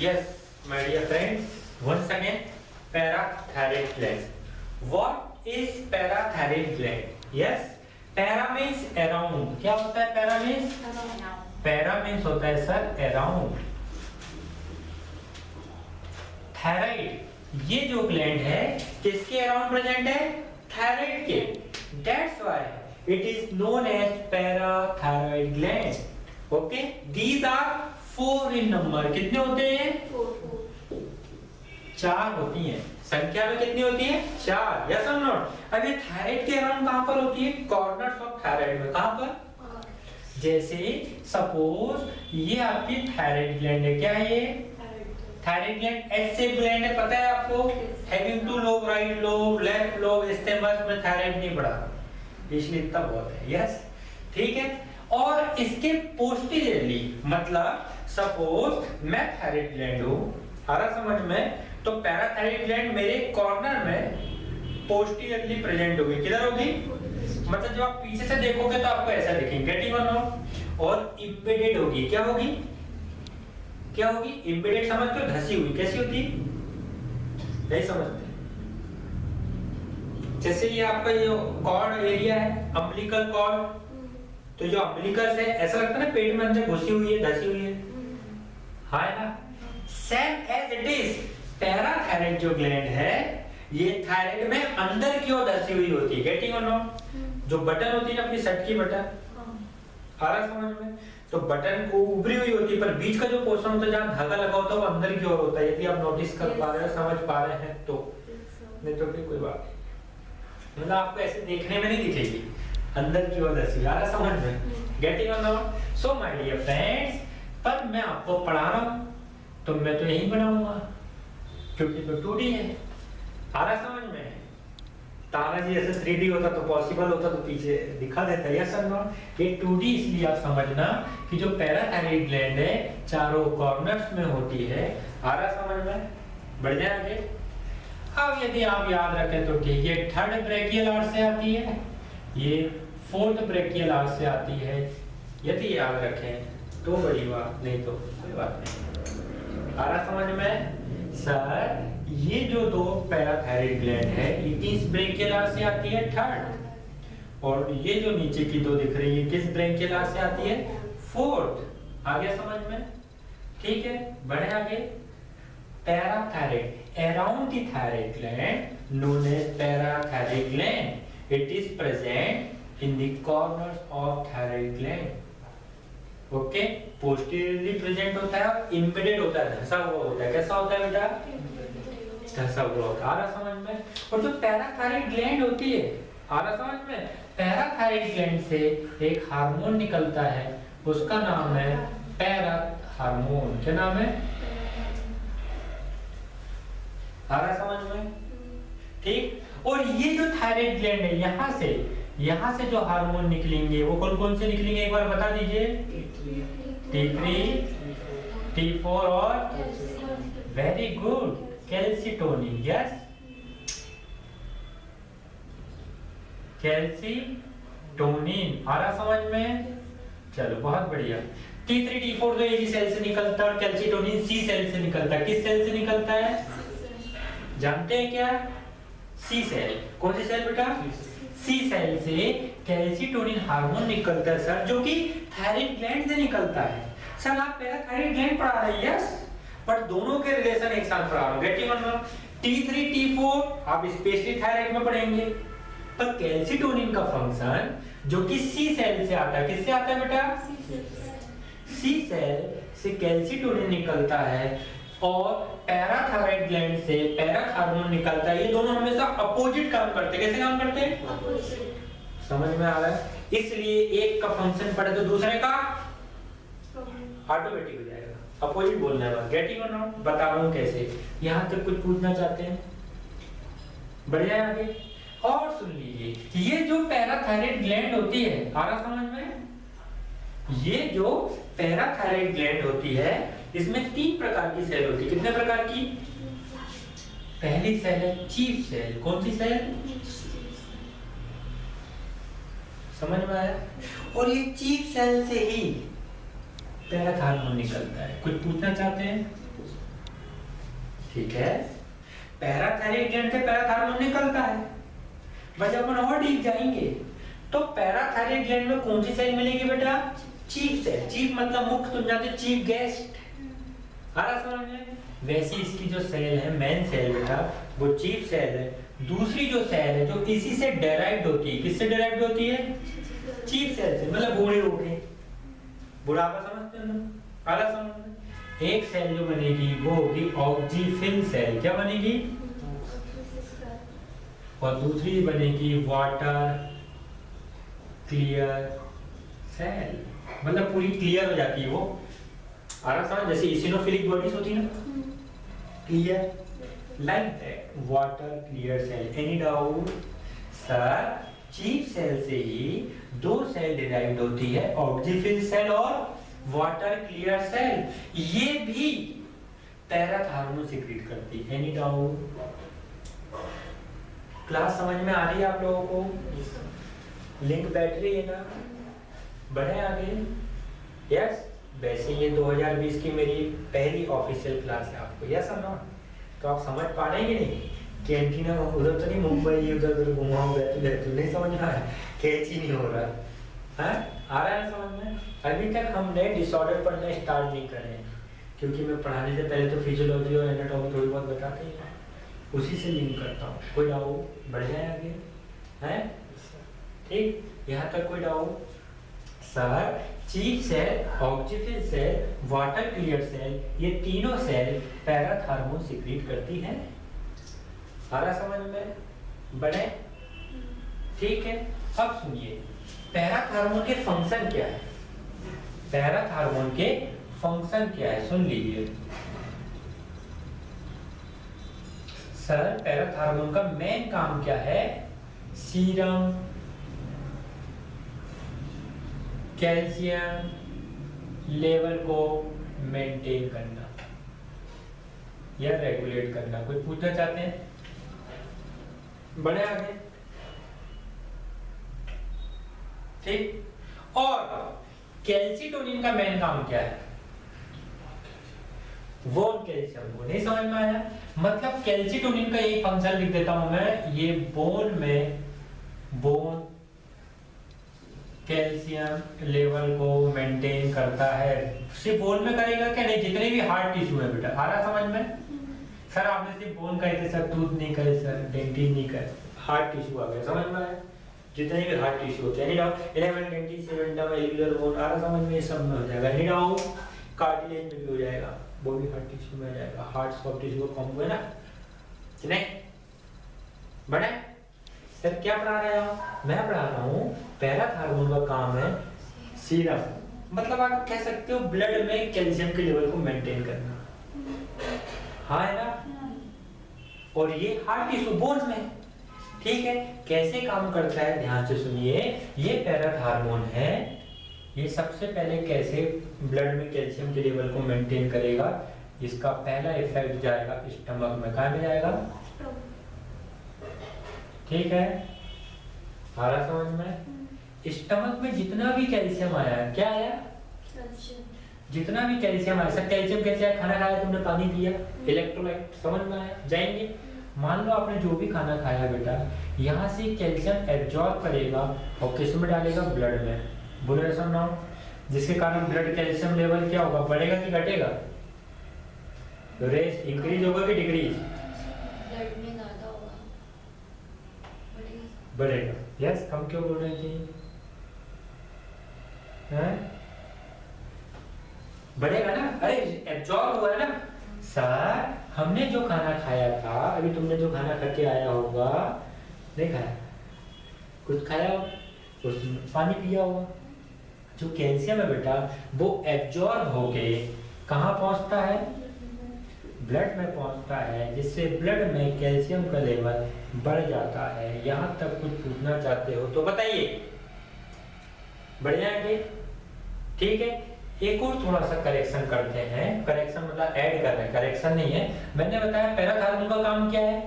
Yes, my dear friends, once again, parathyroid gland. What is parathyroid gland? Yes, para means around. क्या होता है para means? Para means होता है sir around. Thyroid ये जो gland है किसके अराउंड प्रेजेंट है? थायराइड के. That's why it is known as parathyroid gland. Okay, these are 4 in number. कितने होते हैं? 4 होती हैं. संख्या में कितनी होती है? 4. Yes or not? अब ये थायराइड के अराउंड कहाँ पर होती है? कॉर्नर्स ऑफ थायराइड में. कहाँ पर? जैसे सपोज ये आपकी थायराइड ग्लैंड है. क्या है ये? Thyroid gland H shape gland है. पता है आपको? Having 2 lobe, right lobe, left lobe, stems में थायराइड नहीं पड़ा, इसलिए इतना बहुत है. यस, ठीक है. और इसके पोस्टीरियरली, मतलब सपोज मैं थायराइड ग्लैंड हूं, आ रहा समझ में, तो पैराथायराइड ग्लैंड मेरे कॉर्नर में पोस्टीरियरली प्रेजेंट होगी. किधर होगी? मतलब जब आप पीछे से देखोगे तो आपको ऐसा दिखेंगे. Getting or no? और इम्बेडेड होगी. क्या होगी? क्या होगी? इम्बेडेड समझते हो? धसी हुई. कैसी होती? नहीं समझते? जैसे ये आपका ये कॉर्ड एरिया है, अम्बिलिकल कॉर्ड, तो जो अम्बिलिकस है ऐसा लगता है ना पेट में अंदर घुसी हुई है, धसी हुई है. हाँ है ना? Same as it is parathyroid जो ग्लैंड है ये थायराइड में अंदर की ओर धसी हुई होती है. Getting or no? जो बटन होती है ना अपनी शर्ट की बटन, आ रहा समझ में, तो बटन को उभरी हुई होती है पर बीच का जो पोर्शन होता है जहाँ धागा लगा होता है वो अंदर की ओर होता है. यदि आप नोटिस कर पा रहे हो, समझ पा रहे हैं तो, नहीं तो फिर कोई बात नहीं. मतलब आपको ऐसे देखने में नहीं दिखेगी, अंदर की ओर धसी. आ रहा समझ में? Getting or no? So my dear friends, पर मैं आपको पढ़ा रहा हूं तो मैं तो यही बनाऊंगा क्योंकि तो 2D है. आ रहा समझ में? तानाजी ऐसे 3D होता तो पॉसिबल होता तो पीछे दिखा देता. यस और नो? ये 2D इसलिए आप समझना कि जो पैराथायराइड ग्लैंड है चारों कॉर्नर्स में होती है. आ रहा समझ में? बढ़ जाए आगे. अब यदि आप याद रखें तो ठीक है, थर्ड ब्रेकियल आर्ट से आती है, ये फोर्थ ब्रेकियल आर्ट से आती है. यदि याद रखें तो बड़ी बात, नहीं तो कोई बात नहीं. आ रहा समझ में? सर ये जो दो पैराथायराइड ग्लैंड है ये किस ब्रेकियल आर्ट से आती है? थर्ड. और ये जो नीचे की दो दिख रही है किस ब्रेकियल आर्ट से आती है? फोर्थ. आ गया समझ में? ठीक है, बढ़े आगे. Parathyroid around the thyroid gland known as parathyroid gland. It is present in the corners of thyroid gland. Okay, posteriorly present होता है और एम्बेडेड होता है, धसा हुआ होता है. कैसा होता है बेटा? धसा हुआ होता है. आ रहा समझ में? और जो पैराथायराइड ग्लैंड होती है, आ रहा समझ में, पैराथायराइड ग्लैंड से एक हार्मोन निकलता है, उसका नाम है पैराथ हार्मोन. क्या नाम है? आ रहा समझ में? ठीक. और ये जो थायराइड ग्लैंड है यहाँ से जो हार्मोन निकलेंगे वो कौन कौन से निकलेंगे एक बार बता दीजिए. T3, T4 और very good calcitonin. Yes, calcitonin. आ रहा समझ में? चलो बहुत बढ़िया. T3, T4 तो एक ही सेल से निकलता है और कैल्सिटोनिन C सेल से निकलता है. किस सेल से निकलता है? जानते हैं क्या? C cell. कौन सी सेल बेटा? C सेल से कैल्सिटोनिन हार्मोन निकलता है सर, जो कि थायराइड ग्लैंड से निकलता है. सर आप पैराथायराइड ग्लैंड पढ़ा रहे हैं. यस, पर दोनों के रिलेशन एक साथ पढ़ा रहा हूं. Getting or no? T3, T4 आप स्पेशली थायराइड में पढ़ेंगे, पर कैल्सिटोनिन का फंक्शन जो कि C सेल से आता है. किससे आता है बेटा? C सेल से कैल्सिटोनिन निकलता है और पैराथायराइड ग्लैंड से पैराथ हार्मोन निकलता है. ये दोनों हमेशा अपोजिट काम करते हैं. कैसे काम करते हैं? समझ में आ रहा है? इसलिए एक का फंक्शन पढ़े तो दूसरे का ऑटोमेटिक हो जाएगा. अपोजिट बोलना है. गेटिंग और नॉट? बता रहा हूं कैसे. यहां तक कुछ पूछना चाहते हैं? बढ़ जाए आगे. और सुन लीजिए, ये जो पैराथायराइड ग्लैंड होती है, आ रहा समझ में? ये जो पैराथायराइड ग्लैंड होती है इसमें 3 प्रकार की सेल होती है. कितने प्रकार की? पहली सेल है चीफ सेल. कौन सी सेल? समझ में आया? और ये चीफ सेल से ही पैराथ हार्मोन निकलता है. कुछ पूछना चाहते हैं? ठीक है, पैराथायरॉइड ग्लैंड से पैराथार्मोन निकलता है। बस अपन और डीप जाएंगे तो पैराथायरॉइड ग्लैंड में कौन सी सेल मिलेगी बेटा? Chief cell. चीफ मतलब मुख्य, तुम जानते हो चीफ गेस्ट। आ रहा समझ में? वैसे इसकी जो सेल है मेन सेल बेटा वो चीफ सेल है। दूसरी जो सेल है जो इसी से डेराइव्ड होती है, किससे डेराइव्ड होती है? चीफ सेल से, मतलब बूढ़े होके, बुढ़ापा समझते हो ना? आ रहा समझ में? एक सेल जो बनेगी वो होगी ऑक्सीफिल सेल। क्या बनेगी? और दूसरी बनेगी वाटर क्लियर सेल, मतलब पूरी क्लियर हो जाती है वो। आ रहा समझ? जैसे इसिनोफिलिक बॉडीज होती है ना, clear, like that water clear cell. Any doubt? Sir chief cell से ही दो सेल डिराइव्ड होती है, ऑक्सीफिल सेल और वाटर क्लियर सेल। ये भी पैराथार्मोन सीक्रेट करती है। Any doubt? क्लास समझ में आ रही है आप लोगों को? लिंक बैठ रही है ना? बढ़े आगे? यस। वैसे ये 2020 की मेरी पहली ऑफिशियल क्लास है आपको, यस और नो? तो आप समझ पा रहे हैं कि नहीं? कैंटीन उधर तो नहीं, मुंबई उधर उधर घुमाओ बैठे नहीं समझ रहा है, कैच ही नहीं हो रहा है। आ रहा है समझ में? अभी तक हमने डिसऑर्डर पढ़ना स्टार्ट नहीं करे हैं, क्योंकि मैं पढ़ाने से पहले तो फिजियोलॉजी और एनाटॉमी थोड़ी बहुत बताते ही हैं, उसी से लिंक करता हूँ। कोई डाउट? बढ़ जाए आगे? हैं? ठीक, यहाँ तक कोई doubt? Sir chief cell, oxyphil cell, water clear cell, ये तीनों सेल पैराथार्मोन सीक्रेट करती हैं। आ रहा समझ में? बने? ठीक है। अब सुनिए पैराथार्मोन के फंक्शन क्या है? पैराथार्मोन के फंक्शन क्या है सुन लीजिए। सर पैराथार्मोन का मेन काम क्या है? सीरम कैल्शियम लेवल को मेंटेन करना या रेगुलेट करना। कोई पूछना चाहते हैं? बढ़े आगे? ठीक। और कैल्सिटोनिन का मेन काम क्या है? बोन कैल्शियम को। नहीं समझ में आया? मतलब कैल्सिटोनिन का एक फंक्शन लिख देता हूं मैं, ये बोन में बोन कैल्शियम लेवल को मेंटेन करता है। सिर्फ बोन में करेगा क्या? नहीं, जितने भी हार्ट टिश्यू है बेटा। आ रहा समझ में? सर आपने सिर्फ बोन कहे थे सर, टूथ नहीं कहे सर, डेंटिन नहीं कहे, हार्ट टिश्यू आ गया। समझ में आया? जितने भी हार्ट टिश्यू होते हैं, नहीं डाउट? 11 डेंटिन सेवेंटम एलिकुलर बोन। आ रहा समझ में? ये सब में हो जाएगा। नहीं डाउट? कार्टिलेज में भी हो जाएगा, वो भी हार्ट टिश्यू में आ जाएगा। हार्ट सॉफ्ट टिश्यू का कॉम्बो है ना, कि नहीं? बने? सर क्या पढ़ा रहे हो? मैं पढ़ा रहा हूँ पैराथार्मोन का काम है सीरम, मतलब आप कह सकते हो ब्लड में कैल्शियम के लेवल को मेंटेन करना। हाँ है ना? और ये हार्ट टिश्यू बोन्स में। ठीक है, कैसे काम करता है ध्यान से सुनिए। ये पैराथार्मोन है, ये सबसे पहले कैसे ब्लड में कैल्शियम के लेवल को मेंटेन करेगा। इसका पहला इफेक्ट जाएगा स्टमक में। कहाँ में जाएगा? ठीक है, आ रहा समझ में? स्टमक में जितना भी कैल्शियम आया है, क्या आया? जितना भी कैल्शियम आया। सब कैल्शियम कैसे आया? खाना खाया तुमने, पानी पिया, इलेक्ट्रोलाइट। समझ में आया? जाएंगे। मान लो आपने जो भी खाना खाया बेटा, यहाँ से कैल्शियम एब्जॉर्ब करेगा और किस में डालेगा? ब्लड में। बोलो ऐसा ना, जिसके कारण ब्लड कैल्शियम लेवल क्या होगा? बढ़ेगा कि घटेगा? रेस इंक्रीज होगा कि डिक्रीज? ब्लड में ज्यादा होगा, बढ़ेगा। यस, हम क्यों बोल रहे थे? बढ़ेगा ना? अरे एब्जॉर्ब हुआ है ना। सर हमने जो खाना खाया था, अभी तुमने जो खाना खा के आया होगा, नहीं खाया, कुछ खाया होगा, कुछ पानी पिया होगा, जो कैल्शियम है बेटा वो एब्जॉर्ब होके कहाँ पहुंचता है? ब्लड में पहुंचता है, जिससे ब्लड में कैल्शियम का लेवल बढ़ जाता है। यहाँ तक कुछ पूछना चाहते हो तो बताइए। बढ़ जाएंगे? ठीक है, एक और थोड़ा सा करेक्शन करते हैं। करेक्शन मतलब ऐड कर रहे हैं, करेक्शन नहीं है। मैंने बताया पैराथार्मोन का काम क्या है?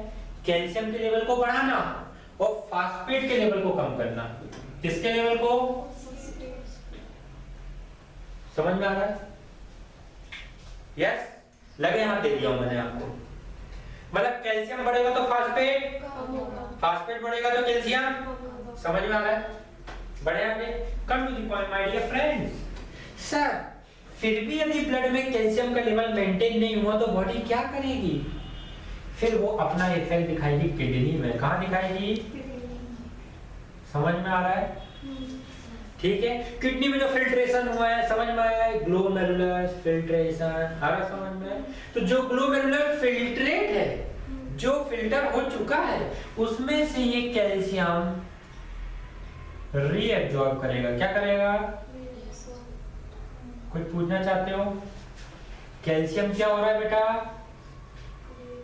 कैल्शियम के लेवल को बढ़ाना और फास्फेट के लेवल को कम करना। किसके लेवल को? समझ में आ रहा है? यस, लगे हाथ दे दिया मैंने आपको। मतलब कैल्शियम बढ़ेगा तो फास्फेट, कम होगा। फास्फेट बढ़ेगा तो कैल्शियम। कम समझ में आ रहा है? बढ़े आगे, come to the point my dear friends. Sir फिर भी यदि ब्लड में कैल्शियम का लेवल मेंटेन नहीं हुआ तो बॉडी क्या करेगी? फिर वो अपना इफेक्ट दिखाएगी किडनी में। कहाँ दिखाएगी? समझ में आ रहा है? ठीक है, किडनी में जो फिल्ट्रेशन हुआ है, समझ में आया है? ग्लोमेरुलर फिल्ट्रेशन आ रहा समझ में? तो जो ग्लोमेरुलर फिल्ट्रेट है, जो फिल्टर हो चुका है, उसमें से ये कैल्शियम रीएब्जॉर्ब करेगा। क्या करेगा? कुछ पूछना चाहते हो? कैल्शियम क्या हो रहा है बेटा?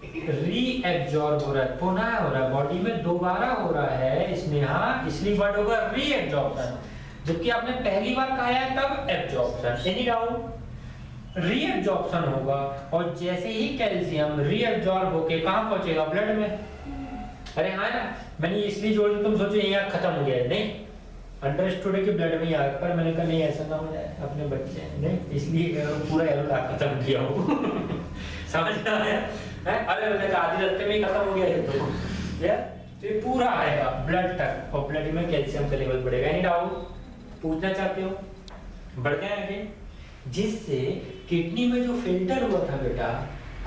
रीएब्जॉर्ब हो रहा है, पुनः हो रहा है, बॉडी में दोबारा हो रहा है। इसमें हाँ, इसलिए वर्ड होगा रीएब्जॉर्प्शन, जबकि आपने पहली बार कहा है तब एब्जॉर्प्शन। Any doubt? रीएब्जॉर्प्शन होगा और जैसे ही कैल्शियम रीएब्जॉर्ब होके कहां पहुंचेगा? ब्लड में। अरे हाँ ना, मैंने इसलिए जोड़ दिया, तुम सोचो यहाँ खत्म हो गया। नहीं, अंडरस्टूड है कि ब्लड में ही आया, पर मैंने कहा नहीं ऐसा ना हो जाए, अपने बच्चे हैं नहीं, इसलिए पूरा एलोला खत्म किया हो। समझ में आया? अरे मैंने कहा आधी रास्ते में ही खत्म हो गया ये तो यार, तो ये पूरा आएगा ब्लड तक और ब्लड में कैल्शियम का लेवल बढ़ेगा। Any doubt? पूछना चाहते हो? बढ़ गया आगे, जिससे किडनी में जो फिल्टर हुआ था बेटा,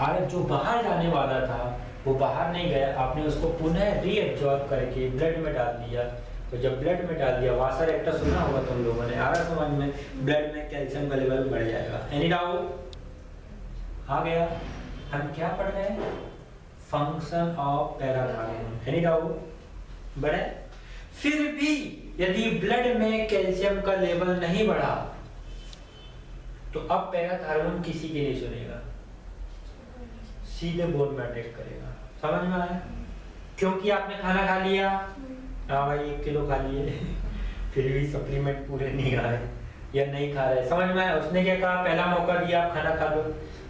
और जो बाहर जाने वाला था वो बाहर नहीं गया, आपने उसको पुनः रीएब्जॉर्ब करके ब्लड में डाल दिया। तो जब ब्लड में डाल दिया, वासर एक्टा सुना होगा तुम लोगों ने, आ रहा समझ में? ब्लड में कैल्शियम का लेवल बढ़ जाएगा। Any doubt? आ गया? हम क्या पढ़ रहे हैं? Function of parathyroid. Any doubt? बढ़े? फिर भी यदि ब्लड में कैल्शियम का लेवल नहीं बढ़ा तो अब पैराथायरॉयड किसी की नहीं सुनेगा, सीधे बोन में अटैक करेगा। समझ में आया? क्योंकि आपने खाना खा लिया, हाँ भाई 1 किलो खा लिए, फिर भी सप्लीमेंट पूरे नहीं आ रहे या नहीं खा रहे। समझ में आया? उसने क्या कहा? पहला मौका दिया, आप खाना खा लो,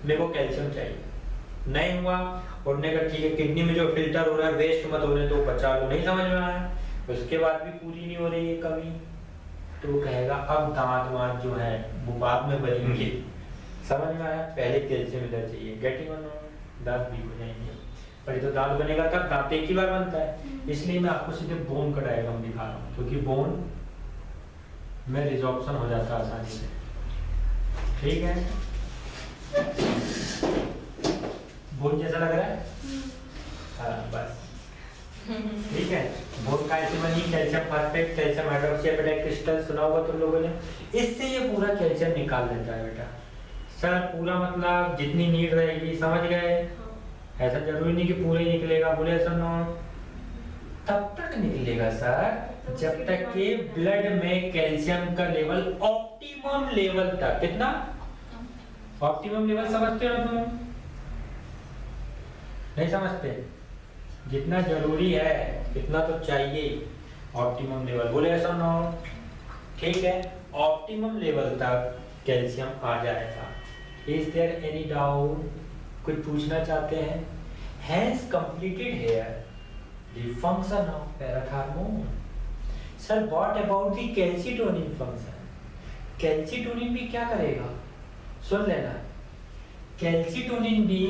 मेरे को कैल्शियम चाहिए, नहीं हुआ, और ने कहा ठीक है किडनी में जो फिल्टर हो रहा है वेस्ट मत होने दो, बचा लो। नहीं समझ में आया? उसके बाद भी पूरी नहीं हो रही है कमी, तो वो कहेगा अब दांत वांत जो है वो बाद में बनेंगे। समझ में आया? पहले कैल्शियम इधर चाहिए। गेटिंग और नॉट? दांत वीक हो जाएंगे, पर तो दांत बनेगा तब, दांत एक ही बार बनता है। इसलिए मैं आपको सीधे बोन का डायग्राम दिखा रहा हूँ, क्योंकि बोन में रिजॉर्प्शन हो जाता है आसानी से। ठीक है, बोन जैसा लग रहा है? हाँ बस ठीक है। बोन का ऐसे बनी calcium phosphate, calcium hydroxyapatite crystal सुना होगा तुम लोगों ने। इससे ये पूरा कैल्शियम निकाल देता है बेटा। सर पूरा मतलब जितनी नीड रहेगी, समझ गए? ऐसा जरूरी नहीं कि पूरा ही निकलेगा, बोले ऐसा ना, तब तक निकलेगा सर जब तक कि ब्लड में कैल्शियम का लेवल ऑप्टिमम लेवल तक। कितना ऑप्टिमम लेवल समझते हो तुम? नहीं समझते? जितना जरूरी है इतना तो चाहिए ऑप्टिमम लेवल, बोले ऐसा ना। ठीक है, ऑप्टिमम लेवल तक कैल्शियम आ जाएगा। Is there any doubt? कुछ पूछना चाहते हैं? Has completed here the function of parathormone. Sir what about the calcitonin function? Calcitonin भी क्या करेगा? सुन लेना, कैल्सिटोनिन भी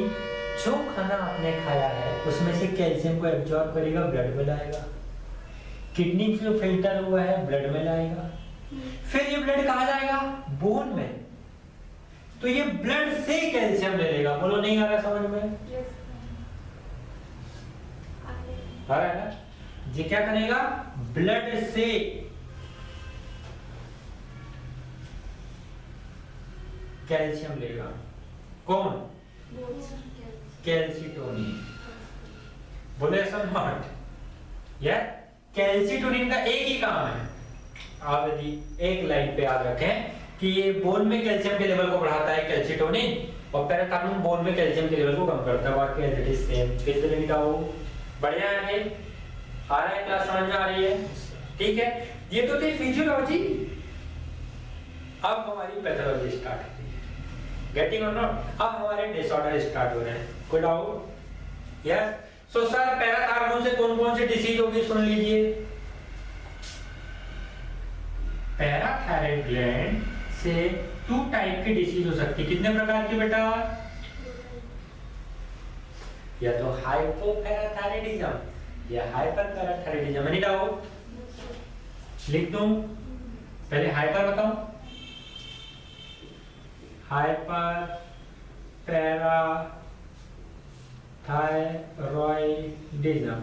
जो खाना आपने खाया है उसमें से कैल्शियम को एब्जॉर्ब करेगा, ब्लड में लाएगा। किडनी जो फिल्टर हुआ है ब्लड में लाएगा, फिर ये ब्लड कहाँ जाएगा? बोन में। तो ये ब्लड से कैल्शियम ले लेगा। बोलो नहीं आ रहा समझ में? आ रहा है ना? ये क्या करेगा? ब्लड से कैल्शियम लेगा। कौन? कैल्सिटोनिन। बोले नॉट? यार कैल्सिटोनिन का एक ही काम है, आप यदि एक लाइन पे याद रखें कि ये बोन में कैल्शियम के लेवल को बढ़ाता है कैल्सिटोनिन, और पैराथार्मोन बोन में कैल्शियम के लेवल को कम करता है। बाकी एज इट इज सेम। किस तरह का हो? बढ़िया है? आ रहा है? क्लास समझ में आ रही है? ठीक है, ये तो थी फिजियोलॉजी। अब हमारी पैथोलॉजी स्टार्ट होती है। गेटिंग और नॉट? अब हमारे डिसऑर्डर स्टार्ट हो रहे हैं। कोई doubt? Yes. So sir parathormone से कौन कौन सी डिसीज होगी सुन लीजिए। पैराथायराइड ग्लैंड से 2 टाइप की डिसीज हो सकती है। कितने प्रकार की बेटा? या तो हाइपोपैराथायराइडिज्म या हाइपरपैराथायराइडिज्म। Any doubt? लिख दूं? पहले हाइपर बताऊं। हाइपरपैराथायरॉयडिज्म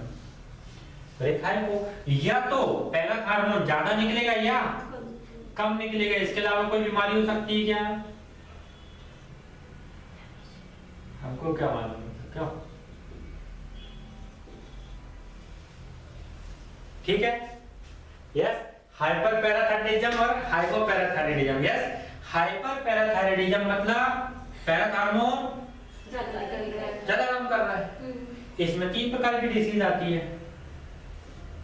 लिखा है वो। या तो पहला हार्मोन ज्यादा निकलेगा या कम निकलेगा, इसके अलावा कोई बीमारी हो सकती है क्या? हमको क्या मालूम है क्यों? ठीक है, यस। हाइपरपैराथायराइडिज्म और हाइपोपैराथायराइडिज्म। यस, हाइपरपैराथायराइडिज्म मतलब पैरा हार्मोन ज्यादा काम कर रहा है। इसमें 3 प्रकार की डिसीज आती है,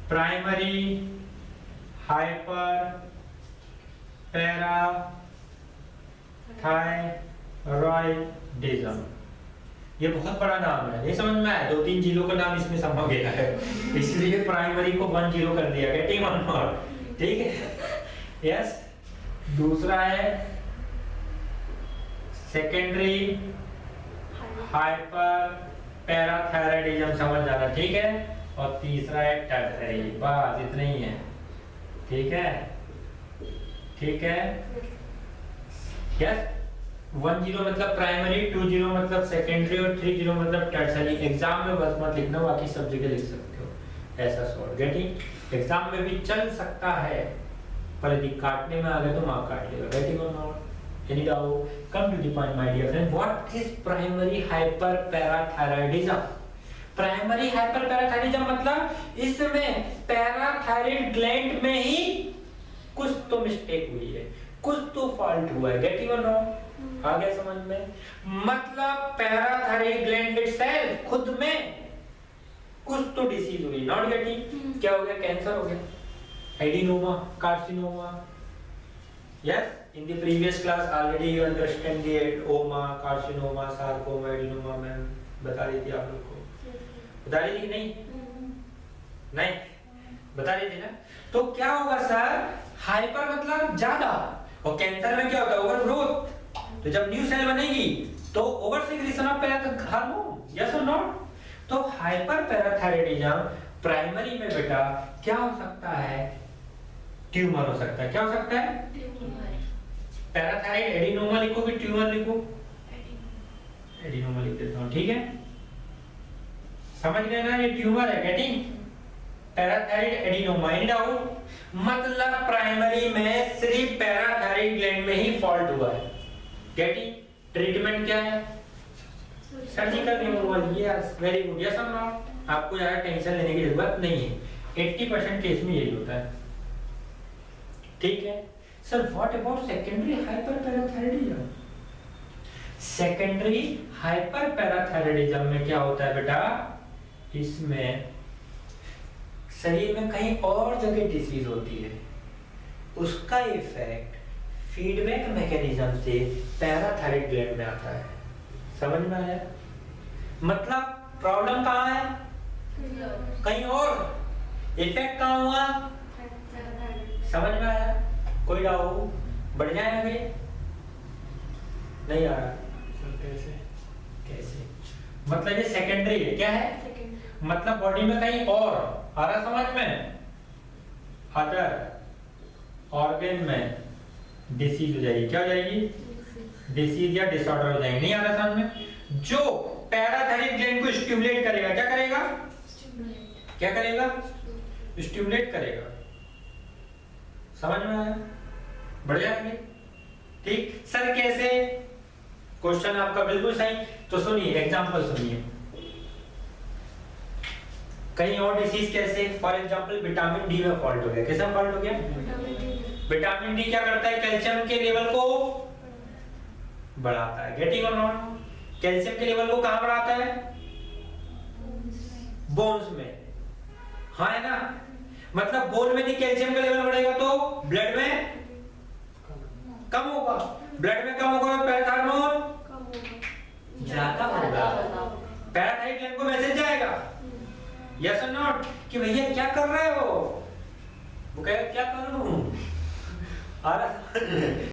प्राइमरी हाइपरपैराथायरॉयडिज्म। ये बहुत बड़ा नाम है, नहीं समझ में आया? 2-3 जिलों का नाम इसमें समा गया है, इसलिए प्राइमरी को 1 जिलो कर दिया, गेटिंग ऑन नॉट? ठीक है, यस। दूसरा है सेकेंडरी हाइपरपैराथायरॉयडिज्म, समझ जाना, ठीक है। और तीसरा है टर्शरी। बस इतना ही है, ठीक है, ठीक है, यस। 1 0 मतलब प्राइमरी, 2 0 मतलब सेकेंडरी और 3 0 मतलब टर्शरी। एग्जाम में बस मत लिखना, बाकी सब जगह लिख सकते हो ऐसा सॉल्व। गेटिंग? एग्जाम में भी चल सकता है, पर यदि काटने में आ गए तो मार्क काट लेगा। गेटिंग और not? Any doubt? Come to the point my dear friend, what is primary hyperparathyroidism? Primary hyperparathyroidism मतलब इसमें पैराथायरॉयड ग्लैंड में ही कुछ तो मिस्टेक हुई है, कुछ तो फॉल्ट हुआ है। गेटिंग और नॉट? आ गया समझ में? मतलब पैराथायरॉयड ग्लैंड इटसेल्फ खुद में कुछ तो डिसीज हुई। Not getting? क्या हो गया? कैंसर हो गया, adenoma, carcinoma. Yes, in the previous class already you understand the ओमा, कार्सिनोमा, सार्कोमा, एडिनोमा। मैम बता रही थी आप लोग को, बता रही थी नहीं? नहीं बता रही थी ना? तो क्या होगा सर? हाइपर मतलब ज्यादा, और कैंसर में क्या होता है? Over growth. तो जब न्यू सेल बनेगी तो over secretion of hormone. Yes और नॉट? तो हाइपरपैराथायरॉयडिज्म प्राइमरी में बेटा क्या हो सकता है? ट्यूमर हो सकता है। क्या हो सकता है? पैराथायरॉयड एडिनोमा लिखो कि ट्यूमर लिखो? एडिनोमा लिख देता हूं, ठीक है। समझ गए ना, ये ट्यूमर है। Getting? Parathyroid adenoma. Any doubt? मतलब प्राइमरी में सिर्फ पैराथायरॉयड ग्लैंड में ही फॉल्ट हुआ है। गेटिंग? ट्रीटमेंट क्या है? Surgical removal. Yes, very good. Yes और नॉट? आपको ज्यादा टेंशन लेने की जरूरत नहीं है, 80% केस में यही होता है, ठीक है। Sir what about secondary hyperparathyroidism? Secondary hyperparathyroidism में क्या होता है बेटा? इसमें शरीर में कहीं और जगह डिसीज होती है, उसका इफेक्ट फीडबैक मैकेनिज्म से पैराथायरॉयड ग्लैंड में आता है। समझ में आया? मतलब प्रॉब्लम कहाँ है? कहीं और, इफेक्ट कहाँ हुआ? समझ में आया? कोई डाउट? बढ़ जाए आगे? नहीं आ रहा? कैसे? कैसे? मतलब ये सेकेंडरी है। क्या है? मतलब बॉडी में कहीं और आ रहा, समझ में? अदर ऑर्गन में डिसीज हो जाएगी। क्या हो जाएगी? डिसीज या डिसऑर्डर हो जाएंगे। नहीं आ रहा समझ में? जो पैराथायरॉयड ग्लैंड को स्टिमुलेट करेगा, क्या करेगा? क्या करेगा? स्टिमुलेट करेगा। समझ में आया? बढ़ जाएंगे, ठीक। सर कैसे? क्वेश्चन आपका बिल्कुल सही। तो सुनिए, एग्जांपल सुनिए। कहीं और डिसीज कैसे? फॉर एग्जांपल विटामिन डी में फॉल्ट हो गया। कैसा फॉल्ट हो गया? विटामिन डी क्या करता है? कैल्शियम के लेवल को बढ़ाता है। गेटिंग और नॉट? कैल्शियम के लेवल को कहां बढ़ाता है? बोन्स में। हाँ है ना? मतलब बोन में यदि कैल्शियम का लेवल बढ़ेगा तो ब्लड में कम होगा, ब्लड में कम होगा तो पैराथायरॉयड हार्मोन ज्यादा होगा। पैराथायरॉयड ग्लैंड को मैसेज जाएगा, यस और नॉट, कि भैया क्या कर रहे हो? वो कहेगा क्या कर रहा हूं, आ रहा